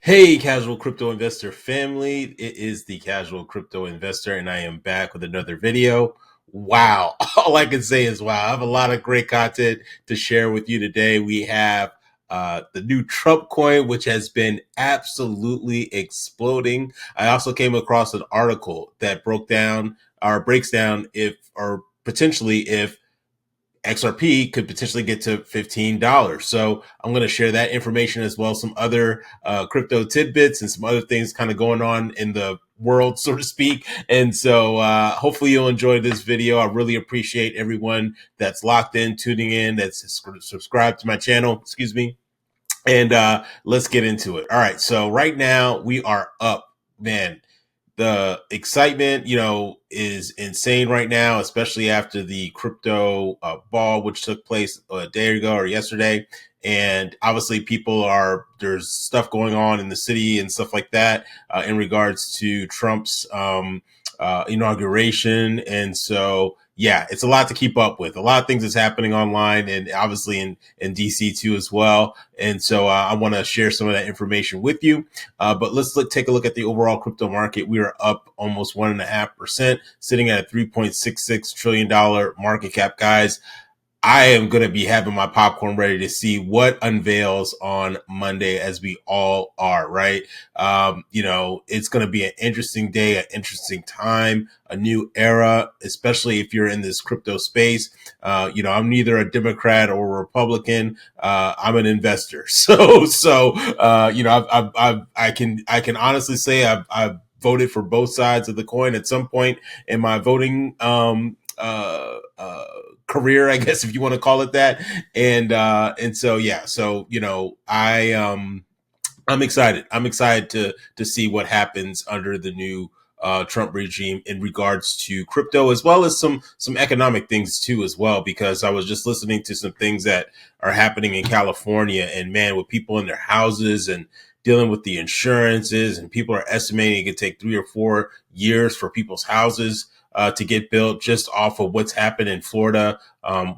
Hey, casual crypto investor family. It is the casual crypto investor, and I am back with another video. Wow. All I can say is wow. I have a lot of great content to share with you today. We have the new Trump coin, which has been absolutely exploding. I also came across an article that broke down or breaks down if or potentially if XRP could potentially get to $15. So I'm going to share that information as well as some other crypto tidbits and some other things kind of going on in the world, so to speak. And so hopefully you'll enjoy this video. I really appreciate everyone that's locked in, tuning in, that's subscribed to my channel, excuse me. And let's get into it. All right. So right now we are up, man. The excitement, is insane right now, especially after the crypto ball, which took place a day ago or yesterday. And obviously, there's stuff going on in the city and stuff like that in regards to Trump's inauguration. And so, yeah, it's a lot to keep up with. A lot of things is happening online and obviously in DC too as well. And so I want to share some of that information with you. But let's take a look at the overall crypto market. We are up almost 1.5%, sitting at a $3.66 trillion market cap, guys. I am going to be having my popcorn ready to see what unveils on Monday, as we all are, right? It's going to be an interesting day, an interesting time, a new era, especially if you're in this crypto space. I'm neither a Democrat or a Republican. I'm an investor. I can honestly say I've voted for both sides of the coin at some point in my voting, career, I guess, if you want to call it that. And so yeah, so I'm excited. I'm excited to see what happens under the new Trump regime in regards to crypto, as well as some economic things too, as well. Because I was just listening to some things that are happening in California, and man, with people in their houses and dealing with the insurances, and people are estimating it could take 3 or 4 years for people's houses to get built just off of what's happened in Florida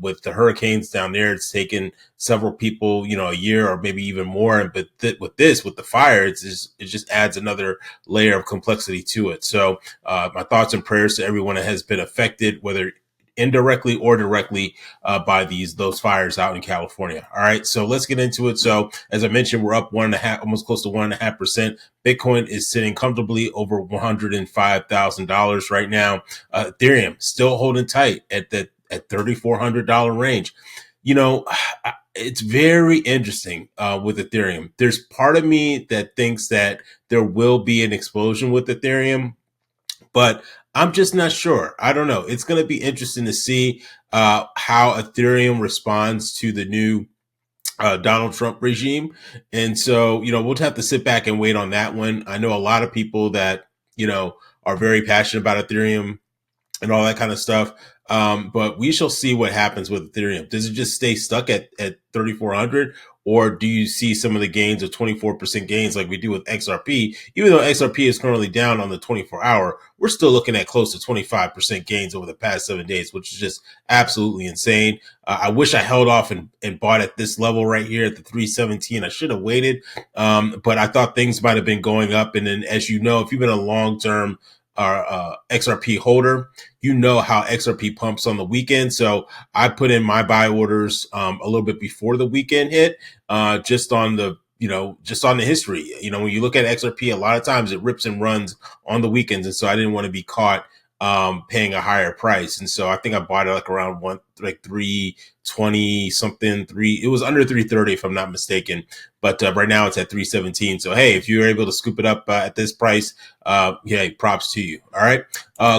with the hurricanes down there. It's taken several people, a year or maybe even more. But with the fire, it just adds another layer of complexity to it. So my thoughts and prayers to everyone that has been affected, whether indirectly or directly by those fires out in California. All right, so let's get into it. So as I mentioned, we're up 1.5, almost close to 1.5%. Bitcoin is sitting comfortably over $105,000 right now. Ethereum still holding tight at $3,400 range. It's very interesting with Ethereum. There's part of me that thinks that there will be an explosion with Ethereum, but I'm just not sure. I don't know. It's going to be interesting to see how Ethereum responds to the new Donald Trump regime. And so, we'll have to sit back and wait on that one. I know a lot of people that, are very passionate about Ethereum and all that kind of stuff. But we shall see what happens with Ethereum. Does it just stay stuck at 3,400? Or do you see some of the gains of 24% gains like we do with XRP? Even though XRP is currently down on the 24-hour, we're still looking at close to 25% gains over the past 7 days, which is just absolutely insane. I wish I held off and bought at this level right here at the 317. I should have waited, but I thought things might have been going up. And then, as you know, if you've been a long-term XRP holder, you know how XRP pumps on the weekend. So I put in my buy orders a little bit before the weekend hit, just on the history. When you look at XRP, a lot of times it rips and runs on the weekends, and so I didn't want to be caught paying a higher price. And so I think I bought it like around 320 something, it was under 330 if I'm not mistaken. But right now it's at 317. So hey, if you're able to scoop it up at this price, yeah, props to you. All right.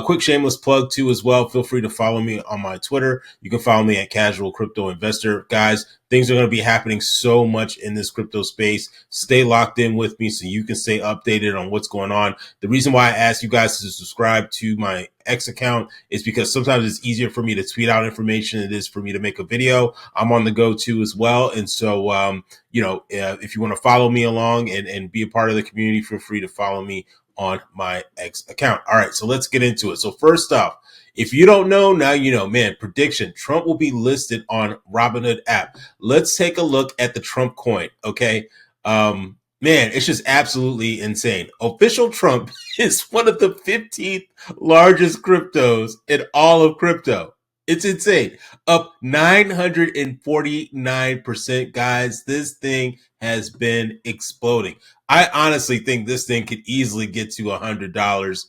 Quick shameless plug too as well. Feel free to follow me on my Twitter. You can follow me at Casual Crypto Investor. Guys, things are going to be happening so much in this crypto space. Stay locked in with me so you can stay updated on what's going on. The reason why I ask you guys to subscribe to my X account is because sometimes it's easier for me to tweet out information than it is for me to make a video. I'm on the go too as well. And so, if you want to follow me along and be a part of the community, feel free to follow me on my X account. All right, so let's get into it. So first off, if you don't know, now you know, man, prediction, Trump will be listed on Robinhood app. Let's take a look at the Trump coin, okay? Man, Man, it's just absolutely insane. Official Trump is one of the 15th largest cryptos in all of crypto. It's insane. Up 949%, guys. This thing has been exploding. I honestly think this thing could easily get to $100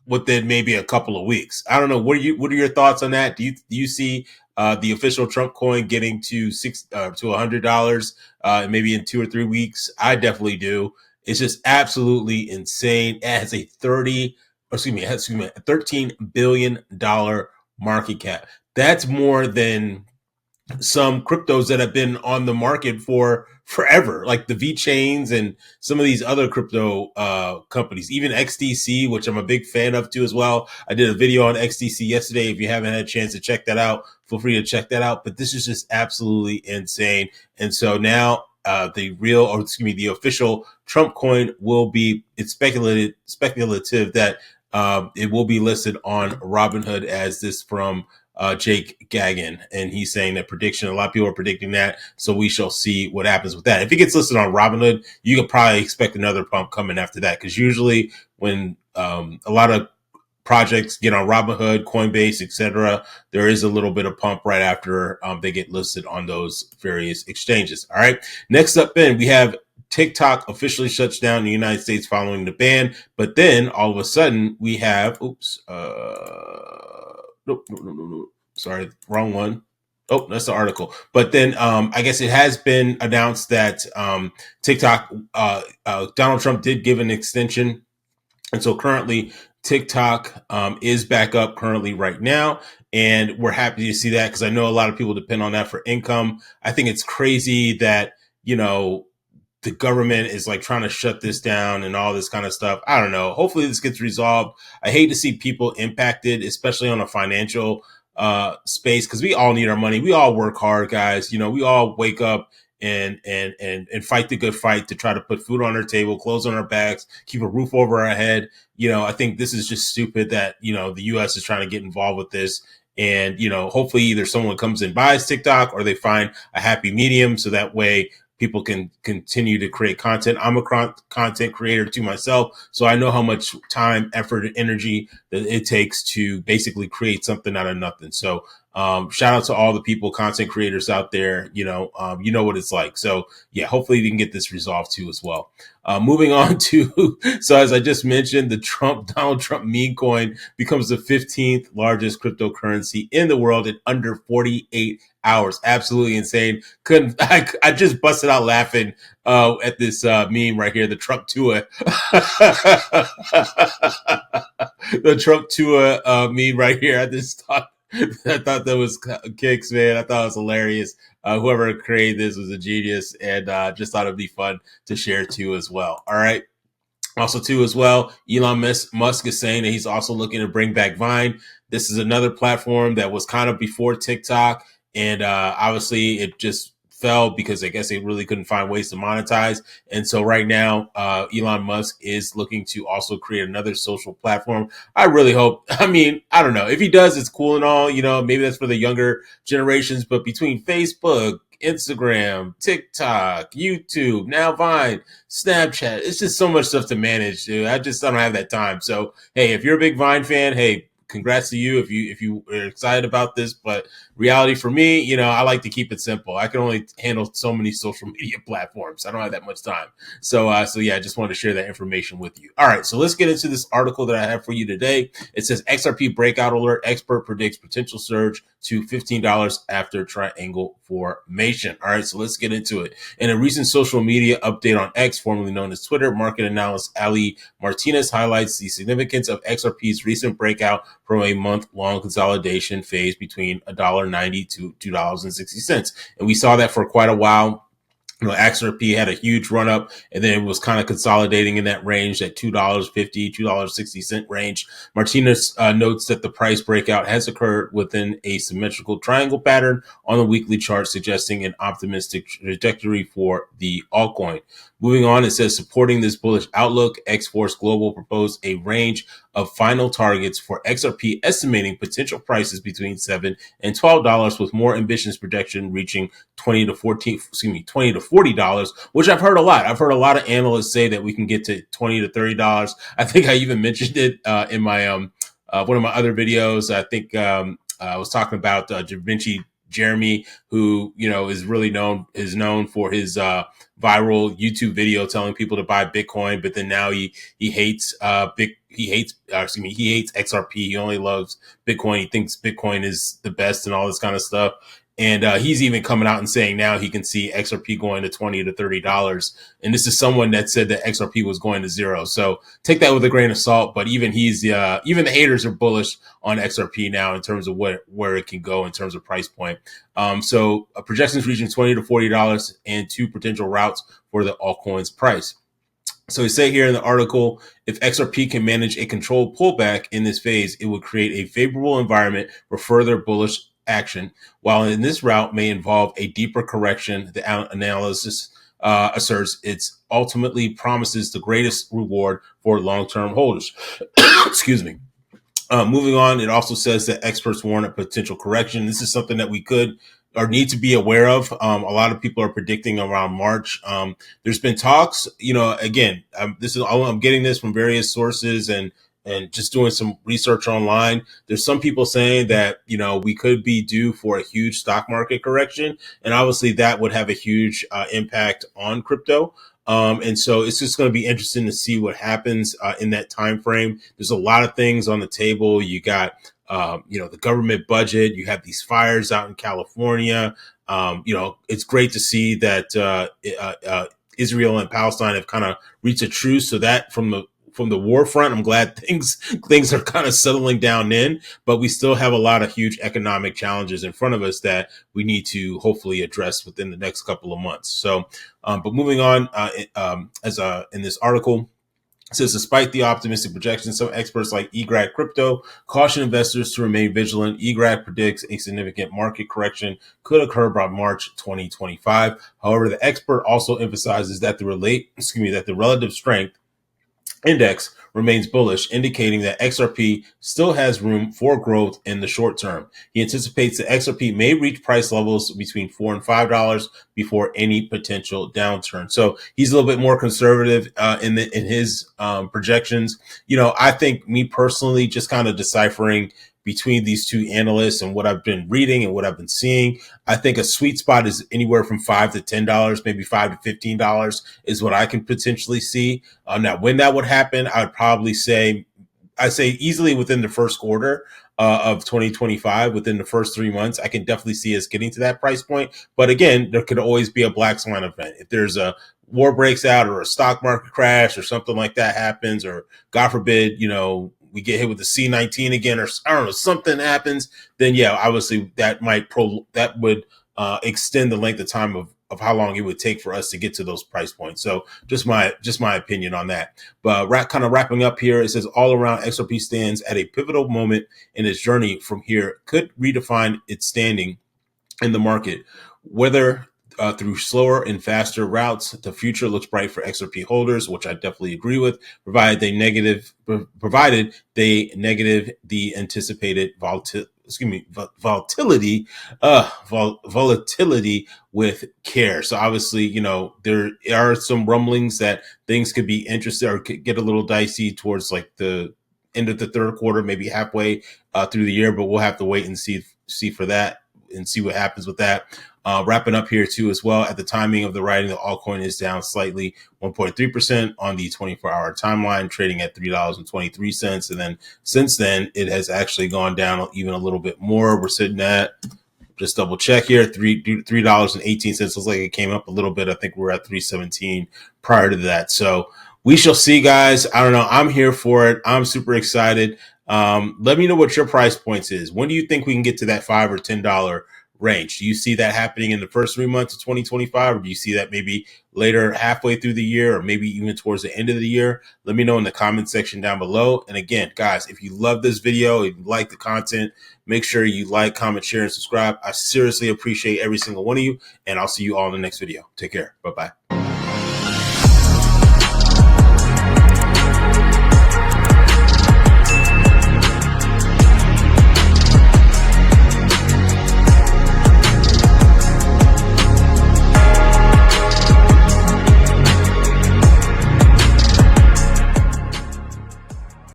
within maybe a couple of weeks. I don't know. What are your thoughts on that? Do you see the official Trump coin getting to $100 maybe in 2 or 3 weeks? I definitely do. It's just absolutely insane. It has a $13 billion market cap. That's more than some cryptos that have been on the market for forever, like the V chains and some of these other crypto companies, even XDC, which I'm a big fan of too as well. I did a video on XDC yesterday. If you haven't had a chance to check that out, feel free to check that out. But this is just absolutely insane. And so now the official Trump coin will be, it's speculative that it will be listed on Robinhood as this from Jake Gagan, and he's saying that prediction. A lot of people are predicting that, so we shall see what happens with that. If it gets listed on Robinhood, you could probably expect another pump coming after that, because usually when a lot of projects get on Robinhood, Coinbase, etc., there is a little bit of pump right after they get listed on those various exchanges. All right. Next up, then we have TikTok officially shuts down in the United States following the ban, but then all of a sudden we have nope. Sorry, wrong one. Oh, that's the article. But then I guess it has been announced that TikTok, Donald Trump did give an extension. And so currently TikTok is back up currently right now. And we're happy to see that, because I know a lot of people depend on that for income. I think it's crazy that, the government is like trying to shut this down and all this kind of stuff. I don't know. Hopefully this gets resolved. I hate to see people impacted, especially on a financial space, because we all need our money. We all work hard, guys. We all wake up and fight the good fight to try to put food on our table, clothes on our backs, keep a roof over our head. I think this is just stupid that, the US is trying to get involved with this. And, hopefully either someone comes and buys TikTok, or they find a happy medium, so that way people can continue to create content. I'm a content creator to myself, so I know how much time, effort, and energy that it takes to basically create something out of nothing. So shout out to all the people, content creators out there. You know what it's like. So yeah, hopefully we can get this resolved too as well. Moving on to, so as I just mentioned, the Donald Trump meme coin becomes the 15th largest cryptocurrency in the world in under 48 hours. Absolutely insane. I just busted out laughing at this meme right here, the Trump Tua. The Trump Tua meme right here. I thought that was kicks, man. I thought it was hilarious. Whoever created this was a genius, and just thought it'd be fun to share too as well. All right. Also, too, as well, Elon Musk is saying that he's also looking to bring back Vine. This is another platform that was kind of before TikTok, and obviously it just fell because I guess they really couldn't find ways to monetize. And so right now, Elon Musk is looking to also create another social platform. I really hope, I don't know. If he does, it's cool and all, maybe that's for the younger generations, but between Facebook, Instagram, TikTok, YouTube, now Vine, Snapchat, it's just so much stuff to manage, dude. I don't have that time. So, hey, if you're a big Vine fan, hey, congrats to you if you are excited about this. But reality for me, I like to keep it simple. I can only handle so many social media platforms. I don't have that much time. So yeah, I just wanted to share that information with you. All right, so let's get into this article that I have for you today. It says XRP breakout alert. Expert predicts potential surge to $15 after triangle formation. All right, so let's get into it. In a recent social media update on X, formerly known as Twitter, market analyst Ali Martinez highlights the significance of XRP's recent breakout from a month-long consolidation phase between $1.90 to $2.60. And we saw that for quite a while. XRP had a huge run up, and then it was kind of consolidating in that range, that $2.50, $2.60 range. Martinez notes that the price breakout has occurred within a symmetrical triangle pattern on the weekly chart, suggesting an optimistic trajectory for the altcoin. Moving on, it says, supporting this bullish outlook, X-Force Global proposed a range of final targets for XRP, estimating potential prices between $7 and $12, with more ambitious projection reaching $20 to $40, which I've heard a lot. I've heard a lot of analysts say that we can get to $20 to $30. I think I even mentioned it in my one of my other videos. I think I was talking about Da Vinci Jeremy, who is known for his viral YouTube video telling people to buy Bitcoin, but then now he hates he hates XRP. He only loves Bitcoin. He thinks Bitcoin is the best and all this kind of stuff. And he's even coming out and saying now he can see XRP going to $20 to $30. And this is someone that said that XRP was going to zero. So take that with a grain of salt. But even even the haters are bullish on XRP now in terms of where it can go in terms of price point. So projections reaching $20 to $40 and 2 potential routes for the altcoin's price. So we say here in the article, if XRP can manage a controlled pullback in this phase, it would create a favorable environment for further bullish action. While in this route may involve a deeper correction, the analysis asserts it ultimately promises the greatest reward for long-term holders. Excuse me. Moving on, it also says that experts warn a potential correction. This is something that we could or need to be aware of. A lot of people are predicting around March. There's been talks, again, I'm getting this from various sources and just doing some research online. There's some people saying that, we could be due for a huge stock market correction. And obviously that would have a huge impact on crypto. And so it's just going to be interesting to see what happens in that time frame. There's a lot of things on the table. You got, the government budget. You have these fires out in California. It's great to see that Israel and Palestine have kind of reached a truce. So that from the war front, I'm glad things are kind of settling down in, but we still have a lot of huge economic challenges in front of us that we need to hopefully address within the next couple of months. So, but moving on, in this article, it says, despite the optimistic projections, some experts like eGrad Crypto caution investors to remain vigilant. eGrad predicts a significant market correction could occur by March 2025. However, the expert also emphasizes that the relative strength index remains bullish, indicating that XRP still has room for growth in the short term. He anticipates that XRP may reach price levels between $4 and $5 before any potential downturn. So he's a little bit more conservative in his projections. I think me personally, just kind of deciphering between these two analysts and what I've been reading and what I've been seeing, I think a sweet spot is anywhere from $5 to $10, maybe $5 to $15 is what I can potentially see. Now, when that would happen, I'd say easily within the first quarter of 2025, within the first 3 months, I can definitely see us getting to that price point. But again, there could always be a black swan event. If there's a war breaks out or a stock market crash or something like that happens, or God forbid, we get hit with the C-19 again, or I don't know, something happens, then yeah, obviously that would extend the length of time of how long it would take for us to get to those price points. So just my opinion on that. But kind of wrapping up here, it says all around XRP stands at a pivotal moment in its journey from here, could redefine its standing in the market, whether through slower and faster routes. The future looks bright for XRP holders, which I definitely agree with, provided they negative the anticipated volatility with care. So obviously, there are some rumblings that things could be interesting or could get a little dicey towards like the end of the third quarter, maybe halfway through the year, but we'll have to wait and see for that and see what happens with that. Wrapping up here too as well, at the timing of the writing, the altcoin is down slightly 1.3% on the 24-hour timeline, trading at $3.23. And then since then, it has actually gone down even a little bit more. We're sitting at, just double check here, $3.18. Looks like it came up a little bit. I think we're at $3.17 prior to that. So we shall see, guys. I don't know. I'm here for it. I'm super excited. Let me know what your price points is. When do you think we can get to that $5 or $10 range? Do you see that happening in the first 3 months of 2025, or do you see that maybe later, halfway through the year, or maybe even towards the end of the year? Let me know in the comment section down below. And again, guys, if you love this video, if you like the content, make sure you like, comment, share, and subscribe. I seriously appreciate every single one of you, and I'll see you all in the next video. Take care. Bye-bye.